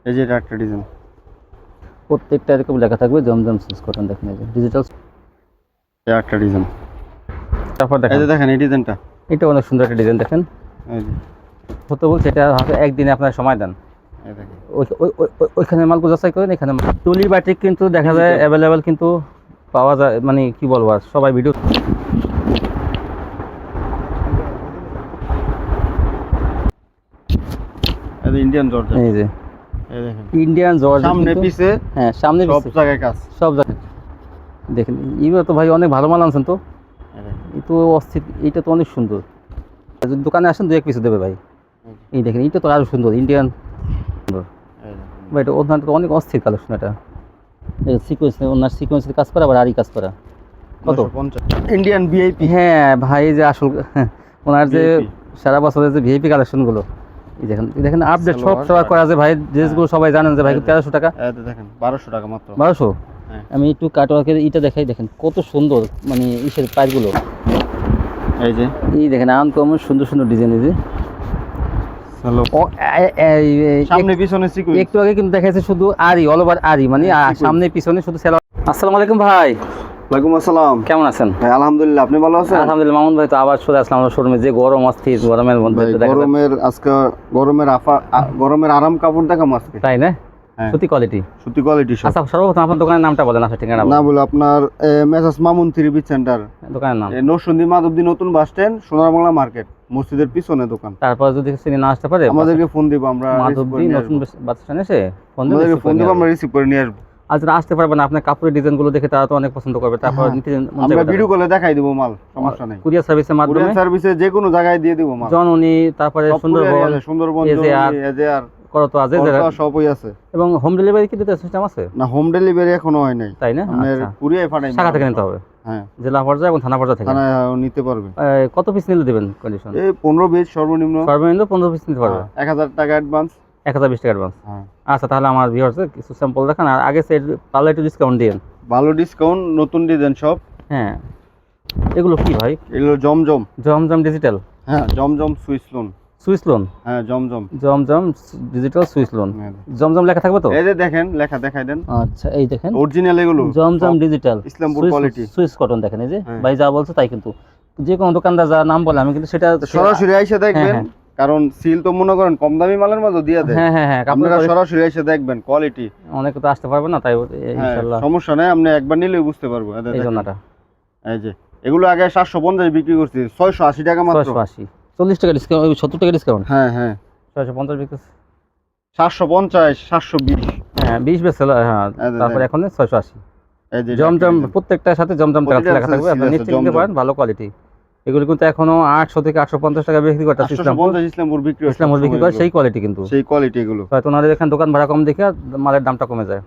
এই যে এটা একটা ডিজাইন। প্রত্যেকটা এরকম লেখা থাকবে জমজম সুইচ কটন। দেখেন এই যে ডিজিটাল। এই একটা ডিজাইন। তারপর এই দেখেন যে দেখেন এই ডিজাইনটা। এটা অনেক সুন্দর একটা ডিজাইন। দেখেন এই যে সত্য বলছে, এটা হয়তো একদিনে আপনার সময় দেন, এই দেখেন ওইখানে মালগুলো যাচাই করেন। এখানে তুলি বাটিক কিন্তু দেখা যায় অ্যাভেলেবেল, কিন্তু পাওয়া যায় মানে কি বলবো আর, সবাই ভিডিও। এই যে ইন্ডিয়ান জর্জেট। এই যে এই দেখেন ইন্ডিয়ান জর্জেট, সামনে পিছে হ্যাঁ সামনে সব পিছে জায়গায় কাজ। সব জায়গায়। দেখেন এইবার তো ভাই অনেক ভালো মাল আনছেন তো। এই দেখেন এই তো অস্থির, এইটা তো অনেক সুন্দর। যদি দোকানে আসেন দু এক পিস দেবে ভাই। এই দেখেন এইটা তো আরো সুন্দর, ইন্ডিয়ান সুন্দর এই দেখেন ভাই। এটা ওনার তো অনেক অস্থির কালেকশন। এটা সিকোয়েন্স, ওনার সিকোয়েন্সের কাজ করা আবার আরই কাজ করা। কত? 950 ইন্ডিয়ান ভিআইপি। হ্যাঁ ভাই, যে আসল ওনার যে VIP সারা বছরের যে ভিআইপি কালেকশনগুলো, এই দেখেন এই দেখেন আপডেট সব সালোয়ার সবার করা আছে ভাই। ড্রেসগুলো সবাই জানেন যে ভাই 1300 টাকা, এই যে দেখেন 1200 টাকা মাত্র। 1200। হ্যাঁ আমি একটু কাটওয়ার্কের এটা দেখাই, দেখেন কত সুন্দর, মানে ইসের পাইপগুলো। এই যে এই দেখেন আনকমন সুন্দর সুন্দর ডিজাইন। এই যে হ্যালো ও, সামনে পিছনে সিকুয়েন্স। একটু আগে কিন্তু দেখাইছে শুধু আরি, অল ওভার আরি, মানে সামনে পিছনে শুধু সেলোয়ার। আসসালামু আলাইকুম ভাই। ওয়ালাইকুম আসসালাম। কেমন আছেন? ভাই আলহামদুলিল্লাহ, আপনি ভালো আছেন? আলহামদুলিল্লাহ। মামুন ভাই তো আবার চলে আসলাম আমার শোরুমে। যে গরম অস্থির, গরমের মধ্যে ভাই, তো দেখা যায়। গরমের আজকে গরমের আরাম কাপড় দেখাম আজকে। তাই না? হ্যাঁ। সত্যি কোয়ালিটি। সুতি কোয়ালিটি সব। আচ্ছা সর্বপ্রথম আপনার দোকানের নামটা বলেন, আপনার ঠিকানা না বলেন। বলে আপনার মেসাস মামুন থ্রি সেন্টার, দোকানের নাম। নরসিংদী মাধবদী নতুন বাস স্ট্যান্ড, সোনার বাংলা মার্কেট, মসজিদের পিছনে দোকান। তারপর যদি চিনি না আসতে পারে আমাদেরকে ফোন দিব, আমরা মাধবদী নতুন বাস স্ট্যান্ডে এসে ফোন আমাদেরকে ফোন দিব, আমরা দিন। রিসিভ করে নিয়ে আসবো। আর যারা আসতে পারবে না, আপনার কাপড়ের ডিজাইনগুলো দেখে তারা তো অনেক পছন্দ করবে। তারপর হ্যাঁ। নিতে আমরা ভিডিও কলে দেখাই দিব মাল, সমস্যা নেই। কুরিয়ার সার্ভিসের মাধ্যমে কুরিয়ার সার্ভিসে যে কোনো জায়গায় দিয়ে দিব মাল। জননী, তারপরে সব সুন্দরবন, courier আছে, সুন্দরবন, এজেআর, এজেআর করতো আছে সবই আছে। এবং হোম ডেলিভারি কি দিতে সিস্টেম আছে? না, হোম ডেলিভারি এখনো হয় নাই। তাই না? আপনার আচ্ছা, কুরিয়ার পাঠাই শাখা থেকে নিতে হবে। হ্যাঁ, জেলা পর্যায়ে এবং থানা পর্যায়ে থেকে। থানায় নিতে পারবে। কত পিস নিলে দেবেন কন্ডিশন? এই 15 পিস সর্বনিম্ন। সর্বনিম্ন 15 পিস নিতে পারবে। 1000 টাকা অ্যাডভান্স। 1020 টাকা অ্যাডভান্স। হ্যাঁ, আচ্ছা তাহলে আমার ভিউয়ার্সে কিছু স্যাম্পল দেখান, আর আগে সেট পারলে একটু ডিসকাউন্ট দিন। ভালো ডিসকাউন্ট, নতুন ডিজাইন সব। হ্যাঁ, এগুলো কি ভাই? এগুলো জমজম। জমজম ডিজিটাল হ্যাঁ, জমজম সুইস লোন। Swiss loan. হ্যাঁ, জমজম। জমজম ডিজিটাল সুইস লোন। হ্যাঁ। জমজম লেখা থাকবে তো? এই যে দেখেন, লেখা দেখাই দেন। আচ্ছা এই দেখেন অরিজিনাল এগুলো জমজম সব digital Islampur quality. Swiss cotton. দেখেন এই যে হ্যাঁ। ভাই যা বলছে তাই, কিন্তু যে কোনো দোকানদার যা নাম বলে আমি কিন্তু সেটা সরাসরি আইসা দেখবেন, হ্যাঁ। কারণ সিল তো মনে করেন কম দামি মালের মধ্যে দিয়ে দেয়। হ্যাঁ হ্যাঁ হ্যাঁ, আপনারা সরাসরি এসে দেখবেন কোয়ালিটি। অনেকে তো আসতে পারবে না, তাই ইনশাআল্লাহ সমস্যা নাই, আপনি একবার নিলেই বুঝতে পারবো। এই জন্যটা। এই যে এগুলো আগে 750 বিক্রি করছি, 680 টাকা মাত্র। 680, 40 টাকা ডিসকাউন্ট, 70 টাকা ডিসকাউন্ট। হ্যাঁ হ্যাঁ, 650 বিক্রি। 750, 720। হ্যাঁ 20 বেচছিল। হ্যাঁ, তারপর এখন 680। এই যে জমজম প্রত্যেকটার সাথে জমজম প্রতিটার লেখা থাকবে, সাথে আপনি আছে নিশ্চিন্তে নিতে জমজম। পারেন, ভালো কোয়ালিটি। এগুলো কিন্তু এখনো 800 থেকে 850 টাকা বিক্রি করতেছে। 850 ইসলামপুর বিক্রি হয়, ইসলামপুর বিক্রি করে, সেই কোয়ালিটি কিন্তু। সেই কোয়ালিটি এগুলো। হয়তো ওনাদের এখানে দোকান ভাড়া কম দেখে মালের দামটা কমে যায়।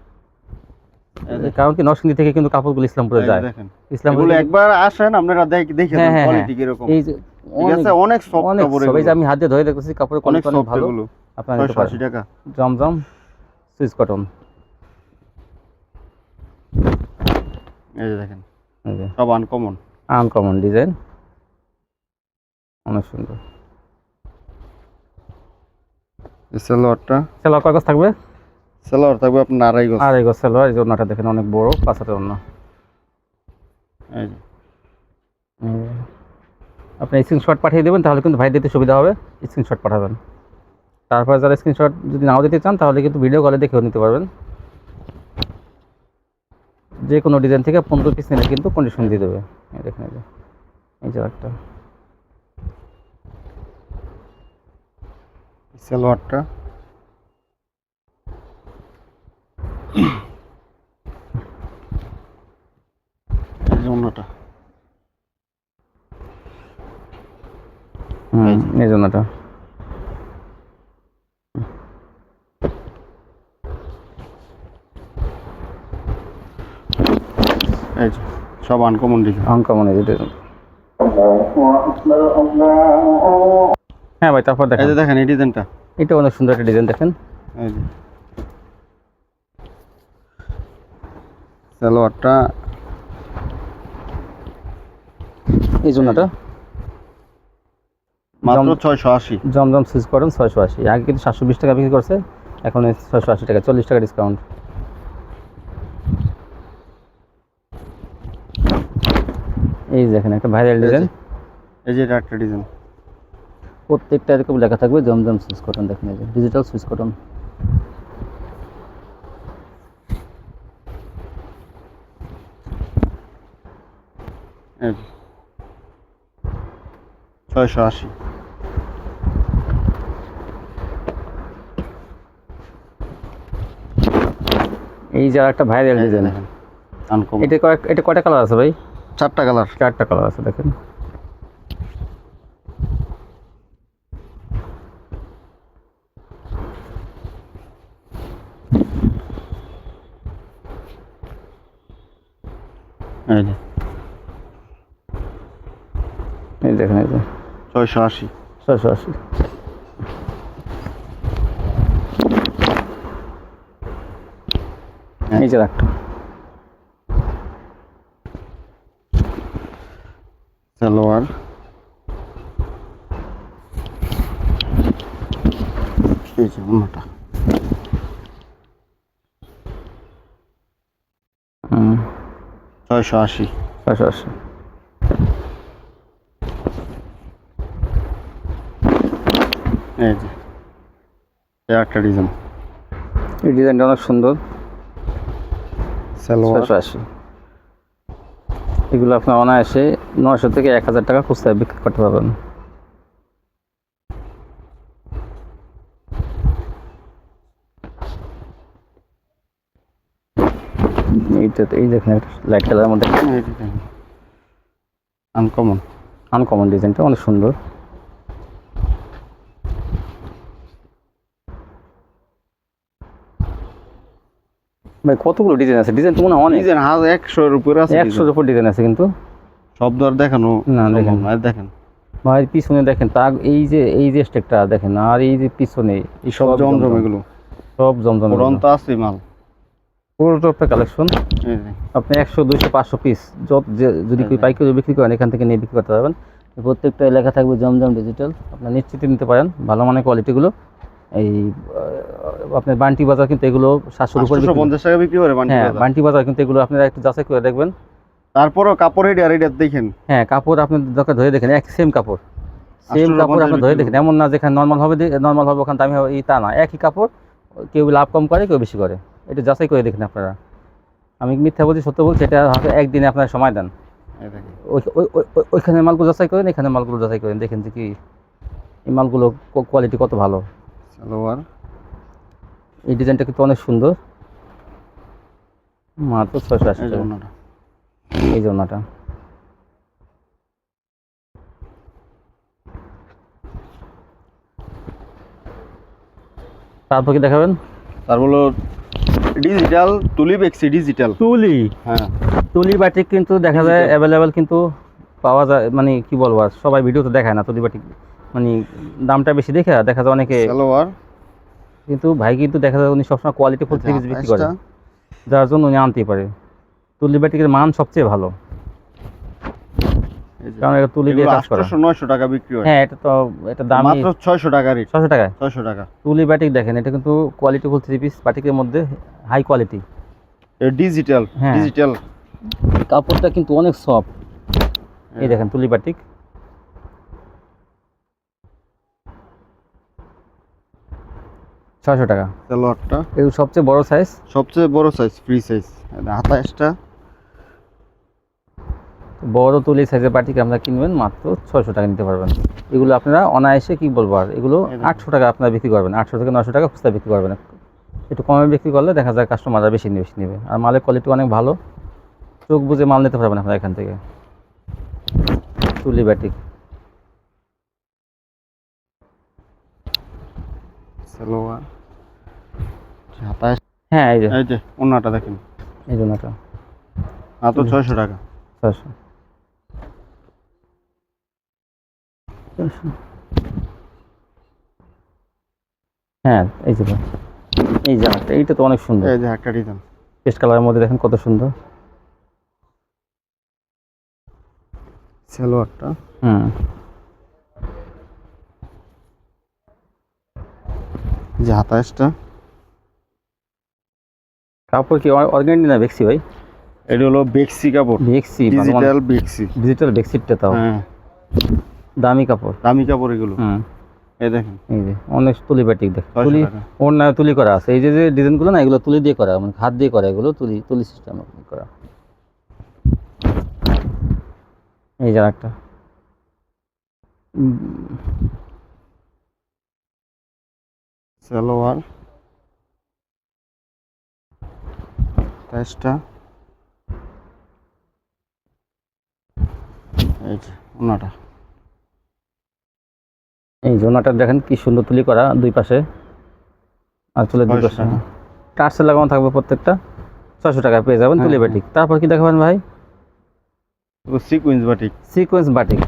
কারণ কি নরসিংদী থেকে কিন্তু কাপড়গুলো ইসলামপুরে এই যে যায়। দেখেন, ইসলামপুরে এগুলো একবার আসেন আপনারা দেখে হ্যাঁ, দেন হ্যাঁ, কোয়ালিটি কি রকম। এই যে ঠিক আছে, অনেক সফট অনেক কাপড় সবাই, যে এগুলো। আমি হাত দিয়ে ধরে দেখতেছি কাপড়ের অনেক কোয়ালিটি অনেক সফট ভালো। এগুলো। আপনারা নিতে 680 পারেন। টাকা। জমজম সুইস কটন। এই যে দেখেন, এই যে সব আনকমন। আনকমন ডিজাইন, অনেক সুন্দর। এই সালোয়ারটা, সেলোয়ার কয় গজ থাকবে? সালোয়ার থাকবে আপনার আড়াই গজ। আর এই গজ সেলোয়ার। এই জন্যটা দেখেন অনেক বড়, পাঁচাতে অন্য। এই যে আপনি স্ক্রিনশট পাঠিয়ে দেবেন, তাহলে কিন্তু ভাই দিতে সুবিধা হবে। স্ক্রিনশট পাঠাবেন। তারপরে যারা স্ক্রিনশট যদি নাও দিতে চান, তাহলে কিন্তু ভিডিও কলে দেখেও নিতে পারবেন। যে কোনো ডিজাইন থেকে 15 পিস নিলে কিন্তু কন্ডিশন দিয়ে দেবে। এই দেখেন, এই যে একটা সালোয়ারটা, এই যে অন্যটা। এই জন্যটা। এই যে সব আনকমন ডিজাইন। আনকমন এই যে। হ্যাঁ ভাই, তারপর এই দেখেন যে দেখেন এই ডিজাইনটা। এটা অনেক সুন্দর একটা ডিজাইন। দেখেন এই যে সালোয়ারটা, এই জন্যটা। মাত্র 680। জমজম সুইচ কটন 680। আগে কিন্তু 720 টাকা বিক্রি করছে, এখন 680 টাকা, 40 টাকা ডিসকাউন্ট। এই দেখেন একটা ভাইরাল ডিজাইন, এই যে এটা একটা ডিজাইন। প্রত্যেকটা এরকম লেখা থাকবে জমজম সুইচ কটন। দেখেন এই যে ডিজিটাল সুইচ কটন। এই যে 680। এই যে একটা ভাইরাল ডিজাইন, দেখেন আনকমন। এটা কয়টা কালার আছে ভাই? 4টা কালার। 4টা কালার আছে দেখেন। এই যে এই দেখেন এই যে 680। 680। এই যে একটা সালোয়ার, এই যে অন্যটা। 680। 680। এই যে এই একটা ডিজাইন। এই ডিজাইনটা অনেক সুন্দর। সালোয়ার 680। এগুলো আপনার অনায়াসে 900 থেকে 1000 টাকা খুচরা বিক্রি করতে পারবেন। এইটা এই দেখেন লাইট কালারের মধ্যে আনকমন। আনকমন ডিজাইনটা অনেক সুন্দর। ভাই কতগুলো ডিজাইন আছে? ডিজাইন তো মনে হয় অনেক। ডিজাইন 100 এর উপরে আছে। 100-এর উপর ডিজাইন আছে কিন্তু সব দর দেখানো না। দেখেন আর দেখেন ভাই পিছনে দেখেন, তার এই যে স্টেকটা দেখেন, আর এই যে পিছনে এই সব জমজম, এগুলো সব জমজম। উড়ন্ত আছে মাল। পুরো টপটা কালেকশন। এই যে আপনি 100, 200, 500 পিস যদি কেউ পাইকারি বিক্রি করেন, এখান থেকে নিয়ে বিক্রি করতে পারবেন। প্রত্যেকটা লেখা থাকবে জমজম ডিজিটাল। আপনার নিশ্চিন্তে নিতে পারেন, ভালো মানের কোয়ালিটিগুলো। এই আপনার বান্টি বাজার কিন্তু এগুলো 700-এর উপরে 850 টাকা বিক্রি করে বান্টি হ্যাঁ, বাজার। বান্টি বাজার কিন্তু এগুলো আপনারা একটু যাচাই করে দেখবেন। তারপরও কাপড় রেডি আর এটা দেখেন। হ্যাঁ, কাপড় আপনি দরকার ধরে দেখেন, এক সেম কাপড়, সেম কাপড় আপনি ধরে দেখেন। এমন না যেখানে নর্মাল হবে ওখানে দামি হবে, তা না। একই কাপড়, কেউ লাভ কম করে, কেউ বেশি করে। এটা যাচাই করে দেখেন আপনারা। আমি মিথ্যা বলছি সত্য বলছি, এটা হয়তো একদিনে আপনারা সময় দেন। এই দেখেন ওইখানে মালগুলো যাচাই করেন, এখানে মালগুলো যাচাই করেন, দেখেন যে কি এই মালগুলো কোয়ালিটি কত ভালো। সালোয়ার, এই ডিজাইনটা কিন্তু অনেক সুন্দর। মাত্র 680 এই যে টাকা। অন্যটা। এই জন্যটা তারপর কি দেখাবেন? তারপর হলো ডিজিটাল তুলি বেক্সি ডিজিটাল। তুলি, হ্যাঁ তুলি বাটিক কিন্তু দেখা যায় অ্যাভেলেবেল, কিন্তু পাওয়া যায় মানে কি বলবো, আর সবাই ভিডিওতে দেখায় না তুলি বাটিক, মানে দামটা বেশি দেখা যায় অনেকে। সালোয়ার, কিন্তু ভাই কিন্তু দেখা যায় উনি সবসময় কোয়ালিটি ফুল থ্রি পিস বিক্রি করে, যার জন্য উনি আনতেই পারে। তুলি বাটিকের মান সবচেয়ে ভালো, কারণ এটা তুলি দিয়ে কাজ করা। 800-900 টাকা বিক্রি হয়। হ্যাঁ, এটা দাম মাত্র 600 টাকা রেট। 600 টাকায় 600 টাকা। তুলি বাটিক দেখেন, এটা কিন্তু কোয়ালিটি ফুল থ্রি পিস বাটিকের মধ্যে হাই কোয়ালিটি। ডিজিটাল হ্যাঁ। ডিজিটাল কাপড়টা কিন্তু অনেক সফট। এই দেখেন তুলি বাটিক। ছয়শো টাকা সালোয়ারটা এগুলো সবচেয়ে বড় সাইজ, সবচেয়ে বড় সাইজ, ফ্রি সাইজ। হাতাশটা বড় তুলি সাইজের বাটিক আপনারা কিনবেন মাত্র 600 টাকা নিতে পারবেন। এগুলো আপনারা অনায়াসে কি বলবো, আর এগুলো 800 টাকা আপনারা বিক্রি করবেন, 800 থেকে 900 টাকা খুচরা বিক্রি করবেন। একটু কমে বিক্রি করলে দেখা যায় কাস্টমাররা বেশি নেবে, আর মালের কোয়ালিটি অনেক ভালো, চোখ বুঝে মাল নিতে পারবেন আপনারা এখান থেকে। তুলি বাটিক, সালোয়ার, হাতাশ। হ্যাঁ এই যে ওন্নাটা দেখেন, এই জন্যটা মাত্র 600 টাকা। 600। হ্যাঁ এই যে এই জামাটা, এইটা তো অনেক সুন্দর। এই যে একটা ডিজাইন পেস্ট কালারের মধ্যে দেখেন কত সুন্দর। সালোয়ারটা যে হাতাশটা কাপড় কি অর্গানিক না বেক্সি ভাই? এটা হলো বেক্সি কাপড়, বেক্সি ডিজিটাল বেক্সি। ডিজিটাল বেক্সিটটা তাও হ্যাঁ, দামি কাপড়। দামি কাপড় এগুলো। এই দেখেন, এই যে অনেক তুলি বাটিক দেখ, 600 তুলি টাকা। ওর না তুলি করা আছে। এই যে যে ডিজাইনগুলো না, এগুলো তুলি দিয়ে করা, মানে হাত দিয়ে করা, এগুলো তুলি তুলি সিস্টেম করা। এই যে একটা সালোয়ার, প্রাইসটা এই যে ওনাটা। এই জোনাটা দেখেন কি সুন্দর তুলি করা দুই পাশে, আর চুলের দুই 600 পাশে টাকা। টার্সেল লাগানো থাকবে প্রত্যেকটা। 600 টাকায় পেয়ে যাবেন তুলি বাটিক। তারপর কি দেখাবেন ভাই? Sequence batik. সিকোয়েন্স বাটিক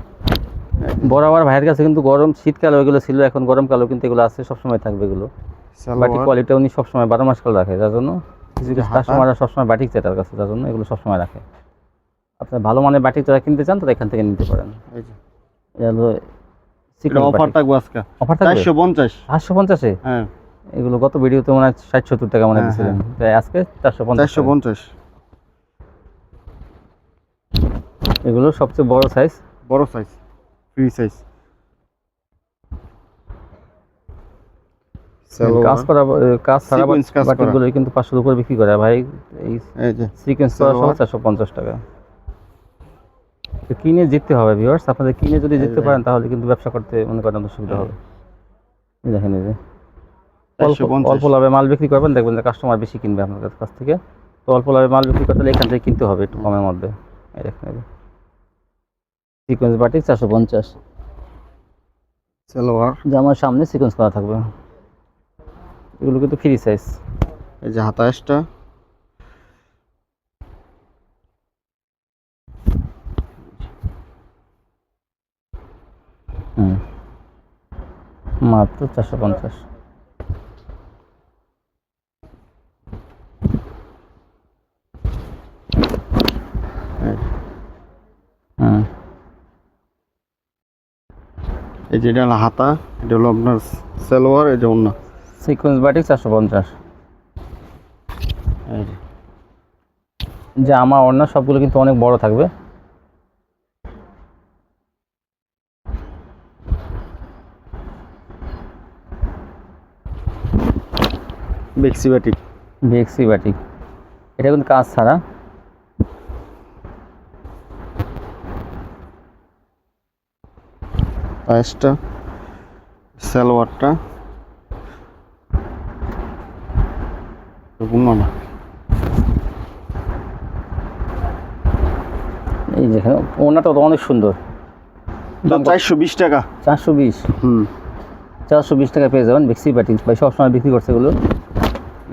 বরাবর ভাইয়ের কাছে কিন্তু গরম শীতকালে ওইগুলো ছিল, এখন গরমকালেও কিন্তু এগুলো আছে, সবসময় থাকবে এগুলো। বাটিক সালোয়ার, কোয়ালিটি উনি সবসময় 12 মাস কাল রাখে, যার জন্য কিছু কিছু হাতা। কাস্টমাররা সবসময় বাটিক চায় তার কাছে, যার জন্য এগুলো সবসময় রাখে। আপনার ভালো মানের বাটিক যারা কিনতে চান তারা এখান থেকে নিতে পারেন। এই যে এটা হলো এটা সিকোয়েন্স অফার বাটিক। থাকবে আজকে অফার থাকবে 450। 850-এ। হ্যাঁ, এগুলো গত ভিডিওতে মনে হয় 60-70 টাকা মনে হ্যাঁ, দিয়েছিলেন, তাই আজকে 450 টাকা। 450। এগুলো সবচেয়ে বড় সাইজ, বড় সাইজ, ফ্রি সাইজ। কাজ করা কাজ ছাড়া Sequence কাজ করা। বাটিকগুলো কিন্তু 500 উপরে বিক্রি করে ভাই। এই এই যে সিকোয়েন্স করা সহ সালোয়ার। 450 টাকা। তো কিনে জিততে হবে ভিউয়ার্স, আপনাদের কিনে যদি জিততে পারেন তাহলে কিন্তু ব্যবসা করতে মনে করেন আমাদের সুবিধা হবে। এই দেখেন, এই যে অল্প 450। অল্প লাভে মাল বিক্রি করবেন, দেখবেন যে কাস্টমার বেশি কিনবে আপনার কাছ থেকে। তো অল্প লাভে মাল বিক্রি করতে হলে এখান থেকে কিনতে হবে একটু কমের মধ্যে। এই দেখেন, এই যে সিকোয়েন্স বাটিক 450। সালোয়ার, জামার সামনে সিকোয়েন্স করা থাকবে। এগুলো কিন্তু ফ্রি সাইজ। এই যে হাতাশটা, মাত্র 450। এই যে এটা হলো হাতা, এটা হলো আপনার সালোয়ার, এই যে ওন্না। Sequence batik 450। এই যে যে আমার অন্য সবগুলো কিন্তু অনেক বড় থাকবে। বেক্সি বাটিক। বেক্সি বাটিক, এটা কিন্তু কাজ ছাড়া। প্রাইসটা, সালোয়ারটা ওন্না। এই যে ওনাটা তো অনেক সুন্দর। 420 টাকা। 420। 420 টাকা পেয়ে যাবেন বেক্সি বাটিক। ভাই সবসময় বিক্রি করছে এগুলো।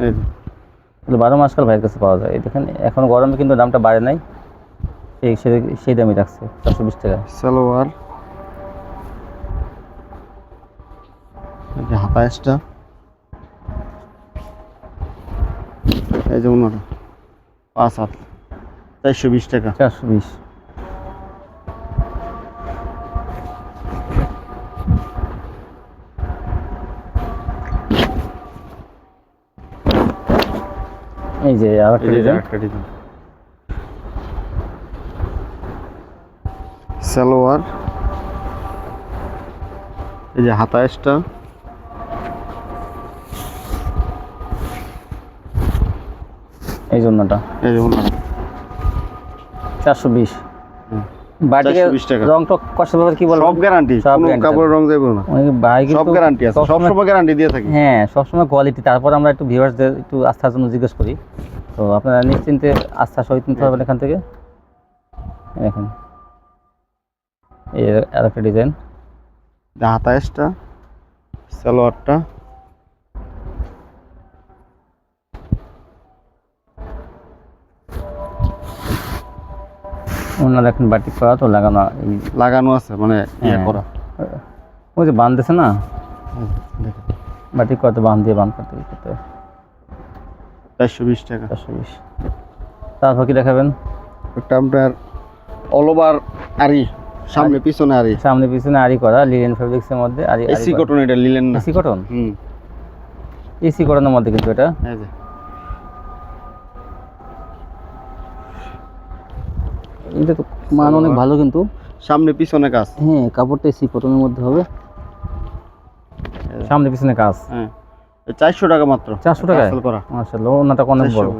এই যে এগুলো 12 মাস কাল ভাইয়ের কাছে পাওয়া যায়। এই দেখেন এখন গরমে কিন্তু দামটা বাড়ে নাই, সেই দামই রাখছে 420 টাকা। সালোয়ার, এই যে হাতাশটা, এই যে ওন্নাটা 5 হাত, 420 টাকা। 420। এই যে আর একটা এই যে ডিজাইন, আরেকটা ডিজাইন। সালোয়ার, এই যে হাতাশটা, এই জন্যটা এই যে ওন্নাটা 420। হুম। বাটিকের 420 টাকা। রং টক কষার ব্যাপারে কি বলবো? সব গ্যারান্টি, সব কোনো guarantee কাপড়ের রং যাবে না, অনেক ভাই সব কিন্তু গ্যারান্টি আছে, সবসময়- সবসময় গ্যারান্টি দিয়ে থাকি। হ্যাঁ সবসময় কোয়ালিটি। তারপর আমরা একটু ভিউয়ার্সদের একটু আস্থার জন্য জিজ্ঞেস করি, তো আপনারা নিশ্চিন্তে আস্থার সহিত নিতে পারবেন এখান থেকে। দেখেন এই আর একটা ডিজাইন, হাতাশটা, সালোয়ারটা, অন্য দেখেন বাটিক করা তো লাগানো, এই লাগানো আছে, মানে ইয়ে হ্যাঁ। করা। ওই যে বাঁধতেছে না, দেখেন বাটিক করা তো বাঁধ দিয়ে বাঁধ করতে করতে 420 টাকা। 420। তারপর কি দেখাবেন? একটা আপনার অল ওভার আরি, সামনে পিছনে আরি, সামনে পিছনে আরি করা লিলেন ফেব্রিক্সের মধ্যে। আরি এসি কটন, এটা লিলেন না। এসি কটন, হুম, এসি কটনের মধ্যে কিন্তু এটা। এই যে এটা তো মান অনেক ভালো কিন্তু। সামনে পিছনে কাজ। হ্যাঁ, কাপড়টা এসি কটনের মধ্যে হবে, সামনে পিছনে কাজ। হ্যাঁ, 400 টাকা মাত্র। 400 টাকায় টাসেল করা। মাশাআল্লাহ, ওনাটা অনেক 400 বড়,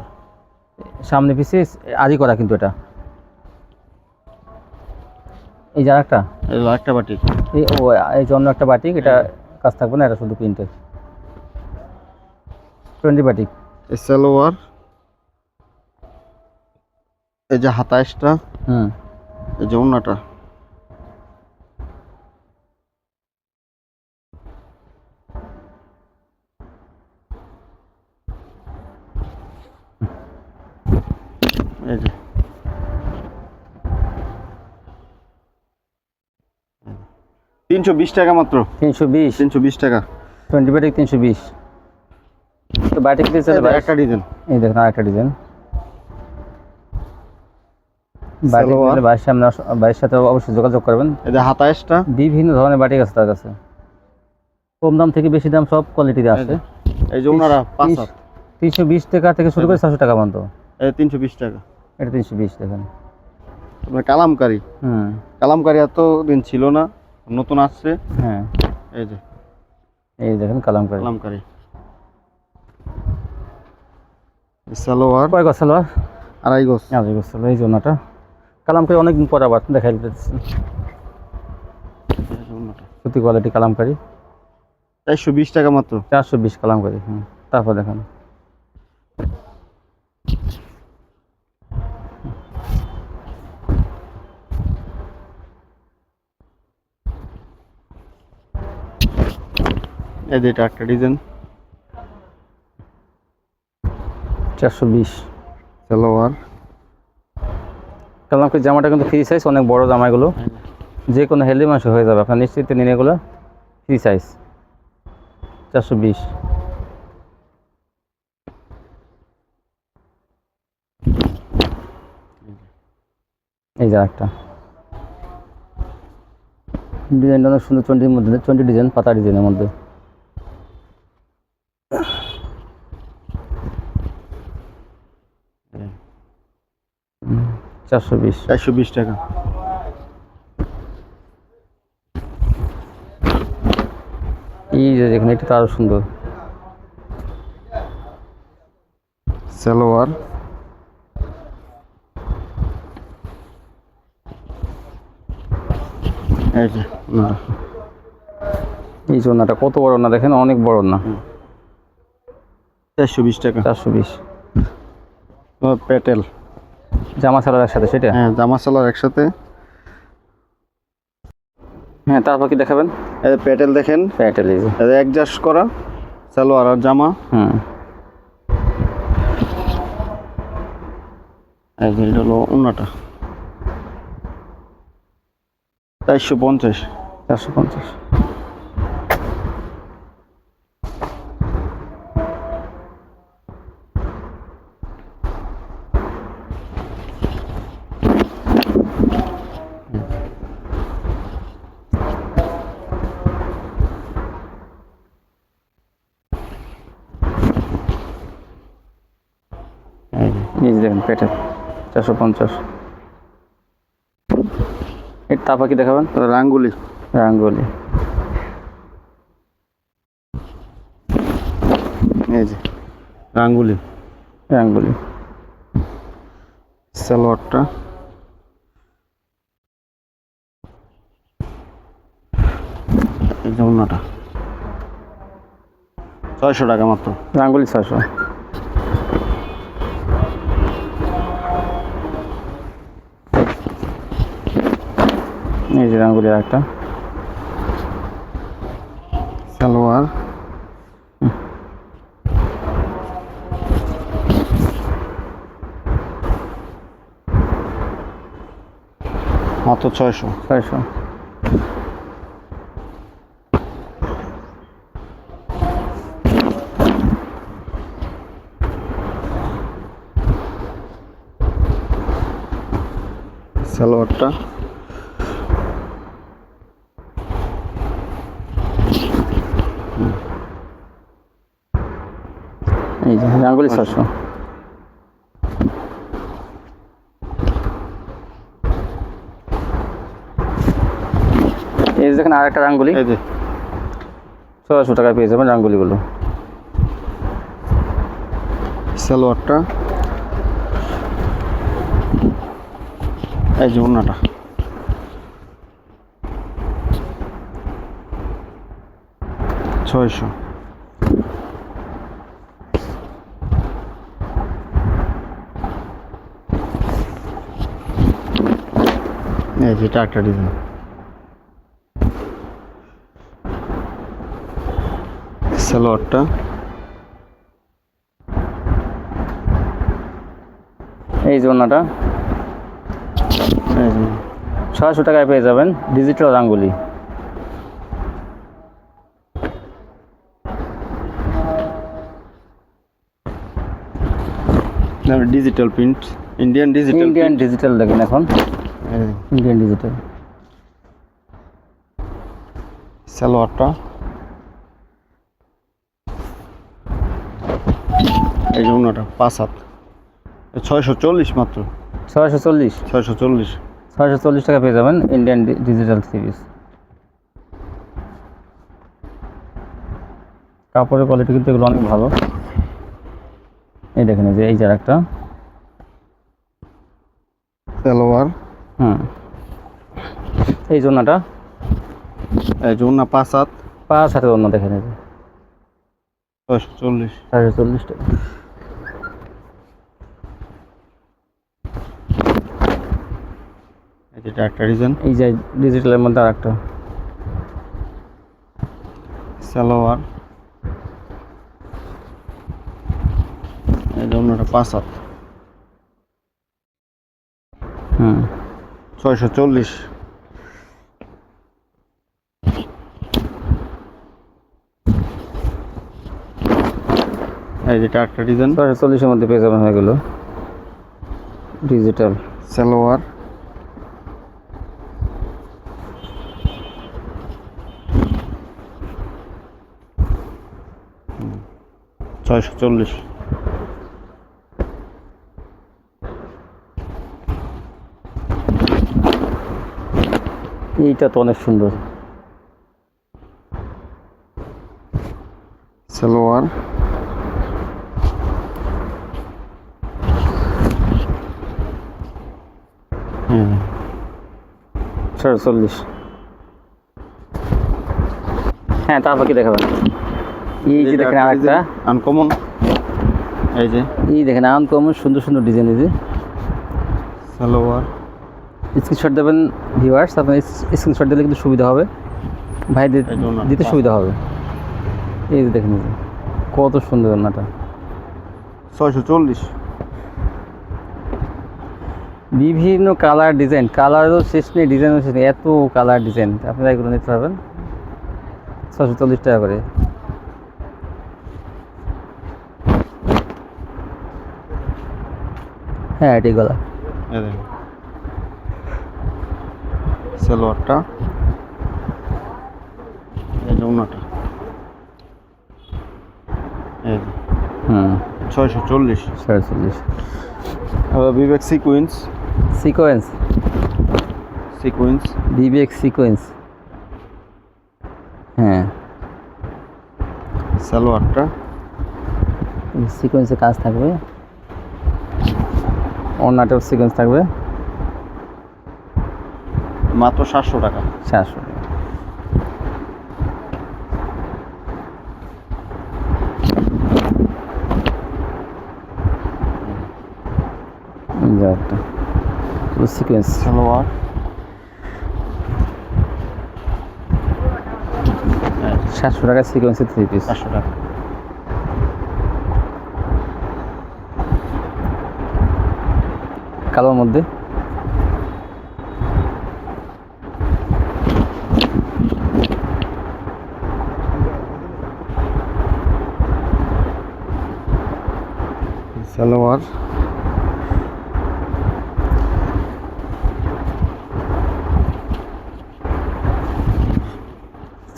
সামনে পিছে আরি করা কিন্তু এটা। এই যে আরেকটা, এই হলো একটা বাটিক। এই যে অন্য একটা বাটিক, এটা কাজ থাকবে না, এটা শুধু প্রিন্টের 20 বাটিক। এই সালোয়ার, এই যে হাতাশটা, হুম, এই যে ওন্নাটা। এই যে 320 টাকা মাত্র। 320, 320 টাকা। 20 বাটিক 320। তো বাটিক দিতে এই চাইলে যে একটা ডিজাইন। এই দেখুন আরেকটা ডিজাইন। বাটিক সালোয়ার। দিলে ভাইয়ের সাথে অবশ্যই যোগাযোগ করবেন। এই যে হাতাশটা, বিভিন্ন ধরনের বাটিক আছে তার কাছে, কম দাম থেকে বেশি দাম সব কোয়ালিটিতে আছে। এই যে ওনারা 5 হাত। 320 টাকা থেকে শুরু করে 400 টাকা পর্যন্ত। এই 320 টাকা। এটা 320 দেখেন। আপনার কালামকারী। হুম, কালামকারী এত দিন ছিল না, নতুন আসছে। হ্যাঁ, এই যে এই দেখেন কালামকারী। কালামকারী। সালোয়ার কয় গজ সালোয়ার? 2.5 গজ। আড়াই গজ সালোয়ার। এই জন্যটা কালামকারী অনেকদিন পর আবার দেখাই দিতেছি, এই যে ওন্নাটা। সত্যি কোয়ালিটি কালামকারী। 420 টাকা মাত্র। 420 কালামকারী। হুম, তারপর দেখেন এই যে এটা একটা ডিজাইন। 420 সালোয়ার। কালামকারী জামাটা কিন্তু ফ্রি সাইজ, অনেক বড় জামা এগুলো, যে কোনো হেলদি মাসে হয়ে যাবে, আপনার নিশ্চিত নিন, এগুলো ফ্রি সাইজ। 420। এই যে একটা ডিজাইনটা অনেক সুন্দর, 20-র মধ্যে, 20 ডিজাইন, পাতা ডিজাইনের মধ্যে। হুম, 420। 420 টাকা। এই যে দেখুন, এটা তো আরো সুন্দর। সালোয়ার। এই যে ওন্নাটা। এই যে ওনাটা কত বড় না দেখেন, অনেক বড় না। 420 টাকা। 420। প্যাটেল। জামা সালোয়ার একসাথে সেটা? হ্যাঁ, জামা সালোয়ার একসাথে। হ্যাঁ, তারপর কি দেখাবেন? এই যে প্যাটেল দেখেন, প্যাটেল। এই যে এই যে অ্যাডজাস্ট করা সালোয়ার আর জামা। হুম, এই যে এটা হলো ওন্নাটা। 450। 450। এই যে দেখেন প্যাটেল 450। এর তারপর কি দেখাবেন? রাঙ্গুলি। রাঙ্গোলি। এই যে রাঙ্গুলি। রাঙ্গোলি। সালোয়ারটা। এই যে ওন্নাটা। 600 টাকা মাত্র। রাঙ্গোলি 600। এই যে রাঙ্গোলি একটা সালোয়ার। মাত্র 600। 600। সালোয়ারটা। এই যে রাঙ্গোলি 600। দেখেন আর একটা রাঙ্গুলি, এই যে 1600 টাকায় পেয়ে যাবেন রাঙ্গুলিগুলো। সালোয়ারটা, এই যে ওড়নাটা, ছয়শো। এই যে এটা একটা ডিজাইন, সালোয়ারটা, এই যে ওড়নাটা এই যে 600 টাকায় পেয়ে যাবেন digital rangoli. Digital print, Indian digital, Indian digital দেখেন এখন, ইন্ডিয়ান ডিজিটাল। সালোয়ারটা, এই যে ওড়নাটা 5 হাত, 640 মাত্র, 640, 640। 640 টাকা পেয়ে যাবেন ইন্ডিয়ান ডিজিটাল সিরিজ। কাপড়ের কোয়ালিটি কিন্তু এগুলো অনেক ভালো। এই দেখেন এই যে এই যার একটা, সালোয়ার, এই জন্যটা এই যে ওড়না 5 হাত, 5 হাতের অন্য দেখেন এই যে 640। 640 টাকা। এই যে এটা একটা ডিজাইন, এই যে ডিজিটালের মধ্যে আর একটা সালোয়ার, এই যে ওড়নাটা 5 হাত, 640। এই যে এটা একটা ডিজাইন, 640-এর মধ্যে পেয়ে যাবেন এগুলো ডিজিটাল। সালোয়ার, হুম, 640। এইটা তো অনেক সুন্দর, সালোয়ার, হুম, 640। হ্যাঁ, তারপর কি দেখাবেন? এই যে দেখেন আর একটা আনকমন, এই যে এই দেখেন আনকমন সুন্দর সুন্দর ডিজাইন। এই যে সালোয়ার, স্ক্রিনশট দেবেন ভিউয়ার্স, আপনার স্ক্রিনশট দিলে কিন্তু সুবিধা হবে, ভাই দিতে সুবিধা হবে। এই যে দেখেন এই যে কত সুন্দর রান্নাটা, 640। বিভিন্ন কালার ডিজাইন, কালারও শেষ নেই, ডিজাইনও শেষ নেই, এত কালার ডিজাইন আপনারা এগুলো নিতে পারবেন 640 টাকা করে। হ্যাঁ এটি গলা, এই দেখেন সালোয়ারটা, এই যে ওড়নাটা, এই যে 640। 640। বিবেক সিকুয়েন্স, সিকোয়েন্স, সিকুয়েন্স, বিবেক সিকোয়েন্স। হ্যাঁ সালোয়ারটা, সিকোয়েন্সের কাজ থাকবে, অন্যটাও সিকোয়েন্স থাকবে, মাত্র 700 টাকা। 700 টাকা। একটা সিকোয়েন্স, সালোয়ার, 700 টাকা সিকোয়েন্সের 3 পিস। 500 টাকা। কালোর মধ্যে সালোয়ার,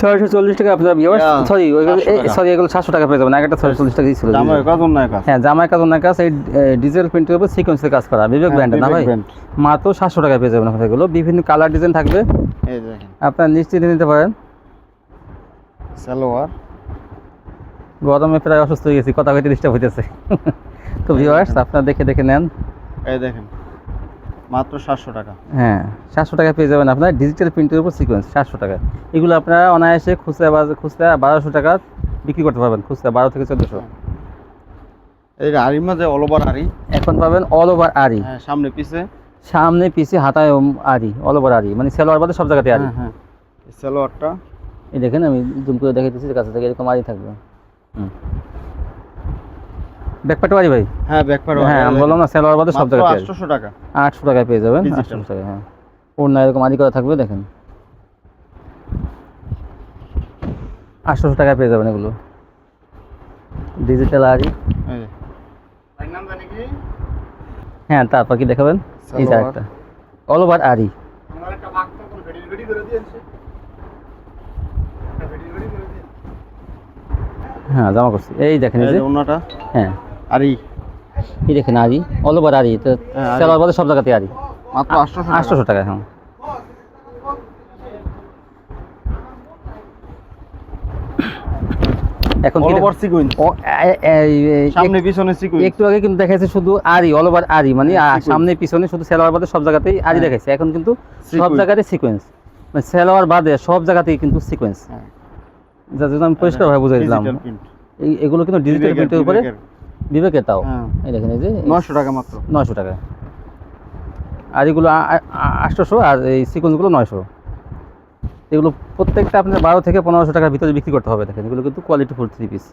640 টাকা আপনার ভিউয়ার্স, Yeah, সরি 700 টাকা। সরি এগুলো 700 টাকা পেয়ে যাবেন, একটা 640 টাকা দিয়েছিল। জামাই কত না কাজ? হ্যাঁ জামাই কাজ অন্য কাজ, এই ডিজিটাল প্রিন্টের উপর সিকোয়েন্সের কাজ করা বিবেক ব্র্যান্ডের না ভাই, বিবেক brand। মাত্র 700 টাকা পেয়ে যাবেন আপনার এগুলো। বিভিন্ন কালার ডিজাইন থাকবে, এই দেখেন আপনার নিশ্চিন্তে নিতে পারেন। সালোয়ার গরমে প্রায় অসুস্থ হয়ে গেছি, কথা কইতে ডিস্টার্ব হইতেছে। তো ভিউয়ার্স আপনারা দেখে দেখে নেন। এই দেখেন মাত্র 700 টাকা। হ্যাঁ 700 টাকায় পেয়ে যাবেন আপনার ডিজিটাল প্রিন্টের উপর সিকোয়েন্স 700 টাকা। এগুলো আপনারা অনায়াসে খুচরা 1200 টাকা বিক্রি করতে পারবেন, খুচরা 12 থেকে 1400। এই আরির মাঝে অল ওভার আরি এখন পাবেন অল ওভার আরি। হ্যাঁ সামনে পিছে। সামনে পিছে হাতায় আরি, অল ওভার আরি, মানে সালোয়ার বাদে সব জায়গাতে আরি। হ্যাঁ এই সালোয়ারটা এই দেখেন আমি জুম করে দেখাইতেছি, কাছে থেকে এরকম আরি থাকবে। ব্যাকপার্টও আরি ভাই। হ্যাঁ ব্যাকপার্ট। হ্যাঁ আমি বললাম না সালোয়ার বাদে সব জায়গাতে আরি। 800 টাকা। 800 টাকায় পেয়ে যাবেন, Digital। 800 টাকা। হ্যাঁ ওড়না এরকম আরি করা থাকবে, দেখেন 800 টাকায় পেয়ে যাবেন এগুলো ডিজিটাল আরি। এই যে ভাই নাম জানি কি? হ্যাঁ তারপর কি দেখাবেন? এই যে সালোয়ার। একটা অল ওভার আরি। আমার একটা বাক্স কোন ভিডিও করে দিয়েছে। একটা ভিডিও করে দিয়েছে। হ্যাঁ জামা করছি, এই দেখেন এই এই যে। যে ওন্নাটা হ্যাঁ আরি এই দেখেন আরি, অল ওভার আরি। তো হ্যাঁ, আরি। সালোয়ার বাদে সব জায়গাতে আরি। মাত্র 800 টাকা। 800 টাকা। হ্যাঁ এখন কি অল ওভার সিকোয়েন্স। সামনে পিছনে সিকোয়েন্স। একটু আগে কিন্তু দেখাইছে শুধু আরি, অল ওভার আরি, মানে sequence। সামনে পিছনে শুধু সালোয়ার বাদে সব জায়গাতেই আরি হ্যাঁ। দেখাইছে। এখন কিন্তু সব Sequence। জায়গাতে সিকোয়েন্স, মানে সালোয়ার বাদে সব জায়গাতেই কিন্তু সিকোয়েন্স। হ্যাঁ। যার জন্য আমি পরিষ্কারভাবে বুঝাই দিলাম। Digital print. এগুলো কিন্তু ডিজিটাল প্রিন্টের উপরে বিবেকের তাও। হ্যাঁ। এই দেখেন এই যে 900 টাকা মাত্র। 900 টাকা। আর এগুলো 800, আর এই সিকোয়েন্সগুলো 900। এগুলো প্রত্যেকটা আপনার 12 থেকে 1500 টাকার ভিতরে বিক্রি করতে হবে। দেখেন এগুলো কিন্তু কোয়ালিটি ফুল 3 পিস।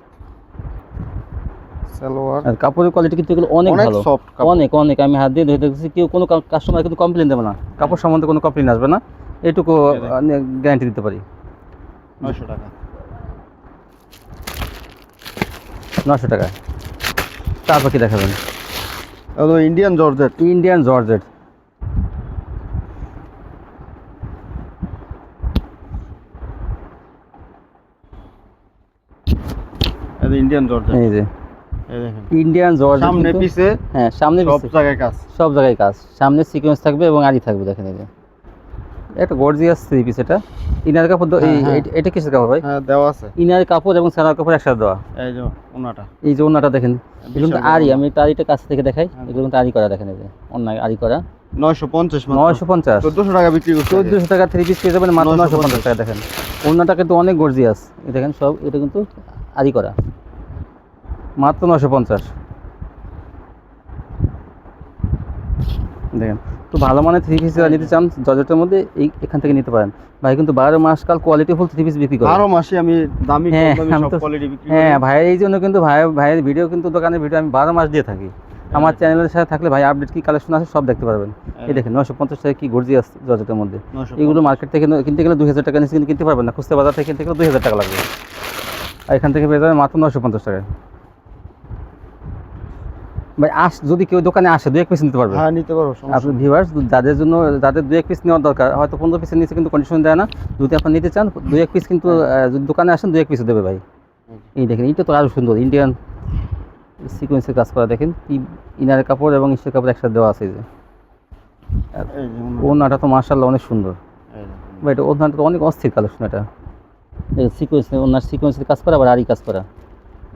সালোয়ার আর কাপড়ের কোয়ালিটি কিন্তু এগুলো অনেক অনেক ভালো, soft কাপড়। অনেক অনেক। আমি হাত দিয়ে ধরে দেখছি, কেউ কোনো কাস্টমার কিন্তু কমপ্লেন দেবে না, কাপড় সম্বন্ধে কোনো কমপ্লেন আসবে না, এটুকু গ্যারান্টি দিতে পারি। 900 টাকা। 900 টাকা। তারপর কি দেখাবেন? এটা ইন্ডিয়ান জর্জেট। Indian georgette. এটা ইন্ডিয়ান জর্জেট। এই যে এই দেখেন ইন্ডিয়ান জর্জেট, সামনে পিছে হ্যাঁ সামনে সব পিছে জায়গায় কাজ। সব জায়গায় কাজ। সামনে সিকোয়েন্স থাকবে এবং আরি থাকবে। দেখেন এই যে একটা গর্জিয়াস 3 পিস। এটা ইনার কাপড় হ্যাঁ, হ্যাঁ। এটা কিসের কাপড় ভাই? হ্যাঁ দেওয়া আছে। ইনার কাপড় এবং সালোয়ার কাপড় একসাথে দেওয়া। এই যে ওন্নাটা। এই যে ওন্নাটা দেখেন, এগুলো কিন্তু বিশাল আরি। ওন্না। আমি একটু আরিটা কাছ থেকে দেখাই। হ্যাঁ। এগুলো কিন্তু আরি করা, দেখেন এই যে ওন্না আরি করা। 950 মাত্র। 950। 1400 টাকা বিক্রি করতে। 1400 টাকা 3 পিস পেয়ে যাবেন মাত্র 950 টাকা। দেখেন ওন্নাটা কিন্তু অনেক গর্জিয়াস। এই দেখেন সব এটা কিন্তু আরি করা, মাত্র 950। দেখেন তো ভালো মানের 3 পিস নিতে চান জর্জেটের মধ্যে এখান থেকে নিতে পারেন। ভাই কিন্তু 12 মাস কাল কোয়ালিটি ফুল 3 পিস বিক্রি করে। 12 মাসে আমি দামি কম হ্যাঁ, দামি আমি সব তো কোয়ালিটি বিক্রি করি। হ্যাঁ ভাই, এই জন্য কিন্তু ভাইয়ের ভিডিও কিন্তু দোকানের ভিডিও আমি 12 মাস দিয়ে থাকি। আমার চ্যানেলের সাথে থাকলে ভাই আপডেট কি কালেকশন আছে সব দেখতে পারবেন। এই দেখেন 950 টাকা কি গর্জিয়াস জর্জেটের মধ্যে। 950 এগুলো মার্কেট থেকে কিনতে গেলে 2000 টাকা নিচে কিন্তু কিনতে পারবেন না, খুচরা বাজার থেকে কিনতে গেলে 2000 টাকা লাগবে। আর এখান থেকে পেয়ে যাবেন মাত্র 950 টাকায়। ভাই যদি কেউ দোকানে আসে 2-1 পিস নিতে পারবে। হ্যাঁ নিতে পারো, সমস্যা আপনি নেই। ভিউয়ার্স যাদের 2-1 পিস নেওয়ার দরকার, হয়তো 15 পিসের নিচে কিন্তু কন্ডিশন দেয় না। যদি আপনি নিতে চান 2-1 পিস কিন্তু যদি দোকানে আসেন 2-1 পিস দেবে ভাই। এই দেখেন এইটা তো আরও সুন্দর ইন্ডিয়ান সিকোয়েন্সের কাজ করা। দেখেন ইনারের কাপড় এবং ইস্টের কাপড় একসাথে দেওয়া আছে। এই যে এই যে ওড়নাটা তো মাশাআল্লাহ অনেক সুন্দর এই দেখেন। ভাই। এটা ওড়নাটা তো অনেক অস্থির কালেকশন। এটা সিকোয়েন্স, ওড়নার সিকোয়েন্সের কাজ করা আবার আরি কাজ করা।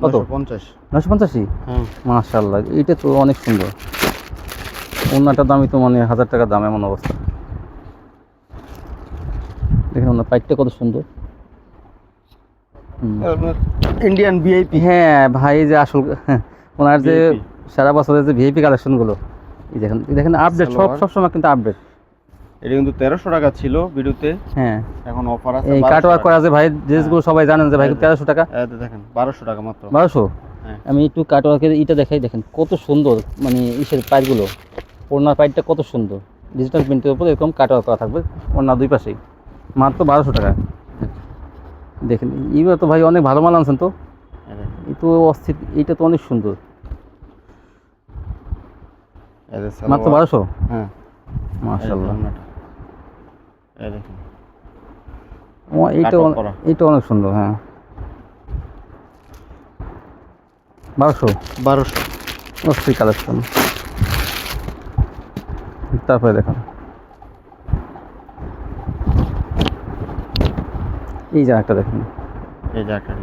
কত? 950। 950? হ্যাঁ মাশাআল্লাহ এটা তো অনেক সুন্দর। ওড়নাটার দামই তো মানে 1000 টাকা দাম, এমন অবস্থা। দেখেন ওনার পাইটটা কত সুন্দর। Indian VIP. হ্যাঁ ভাই এই যে আসল ওনার যে VIP সারা বছরের যে ভিআইপি কালেকশনগুলো, এই দেখেন আপডেট সালোয়ার। সবসময় কিন্তু আপডেট। এটা কিন্তু 1300 টাকা ছিল ভিডিওতে, হ্যাঁ এখন অফার আছে এই 1200 কাটওয়ার্ক টাকা। করা আছে ভাই, ড্রেসগুলো সবাই জানেন যে ভাই এই যে। 1300 টাকা। এই যে দেখেন 1200 টাকা মাত্র। 1200। হ্যাঁ আমি একটু কাটওয়ার্কের ইটা দেখাই, দেখেন কত সুন্দর, মানে ইসের পাইটগুলো, ওড়নার পাইটটা কত সুন্দর। ডিজিটাল প্রিন্টের উপর এরকম কাটওয়ার্ক করা থাকবে ওড়নার দুই পাশেই, মাত্র 1200 টাকা। দেখেন এইবার তো ভাই অনেক ভালো মাল আনছেন তো। এই দেখেন। এই তো অস্থির, এইটা তো অনেক সুন্দর, এই যে মাত্র সালোয়ার। 1200। হ্যাঁ মাশাআল্লাহ এই দেখেন। এইটা কাটওয়ার্ক করা। এইটা অনেক সুন্দর। হ্যাঁ 1200 1200। অস্থির কালেকশন। তারপরে দেখেন এই যে একটা দেখেন, এই যে একটা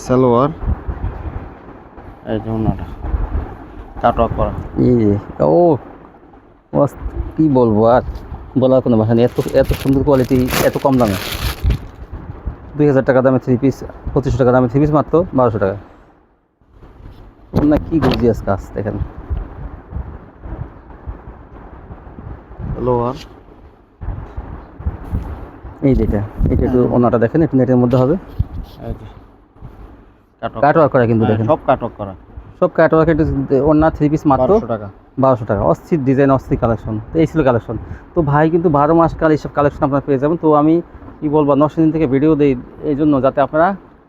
সালোয়ার, এই যে ওনাটা কাটওয়ার্ক করা। এই যে ও কি বলবো আর, বলার কোনো ভাষা নেই, এত এত সুন্দর কোয়ালিটি, এত কম দামে। 2000 টাকা দামে 3 পিস, 2500 টাকা দামে 3 পিস মাত্র 1200 টাকা। না কি গর্জিয়াস কাজ দেখেন। সালোয়ার, এই যেটা, এটা একটু ওনাটা দেখেন, একটু নেটের মধ্যে হবে, এই যে কাটওয়ার্ক করা কিন্তু দেখেন, সব কাটওয়ার্ক করা, সব কাটওয়ার্ক। একটু ওনার 3 পিস মাত্র 1200 টাকা। 1200 টাকা। অস্থির ডিজাইন, অস্থির কালেকশন। তো এই ছিল কালেকশন। তো ভাই কিন্তু 12 মাস কাল এইসব কালেকশন আপনারা পেয়ে যাবেন। তো আমি কি বলবো, 9 দিন থেকে ভিডিও দিই এই জন্য, যাতে আপনারা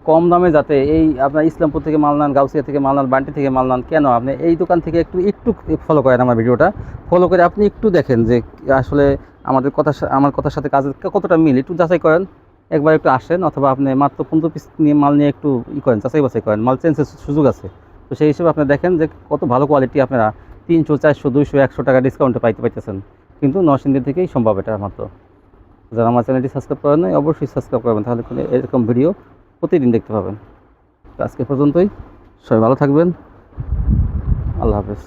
কম দামে, যাতে এই আপনার ইসলামপুর থেকে মাল নেন, গাউসিয়া থেকে মাল নেন, বান্টি থেকে মাল নেন, কেন আপনি এই দোকান থেকে একটু একটু ফলো করেন আমার ভিডিওটা, ফলো করে আপনি একটু দেখেন যে আসলে আমার কথার সাথে কাজের কতটা মিল, একটু যাচাই করেন। একবার একটু আসেন, অথবা আপনি মাত্র 15 পিস নিয়ে মাল নিয়ে একটু করেন, যাচাই বাছাই করেন, মাল চেঞ্জের সুযোগ আছে। তো সেই হিসেবে আপনি দেখেন যে কত ভালো কোয়ালিটি আপনারা 300, 400, 200, 100 টাকা ডিসকাউন্টে পাইতেছেন। কিন্তু নরসিংদী থেকেই সম্ভব এটা মাত্র। যারা আমার চ্যানেলটি সাবস্ক্রাইব করেন নাই, অবশ্যই সাবস্ক্রাইব করবেন, তাহলে এরকম ভিডিও প্রতিদিন দেখতে পাবেন। তো আজকে পর্যন্তই, সবাই ভালো থাকবেন, আল্লাহ হাফেজ।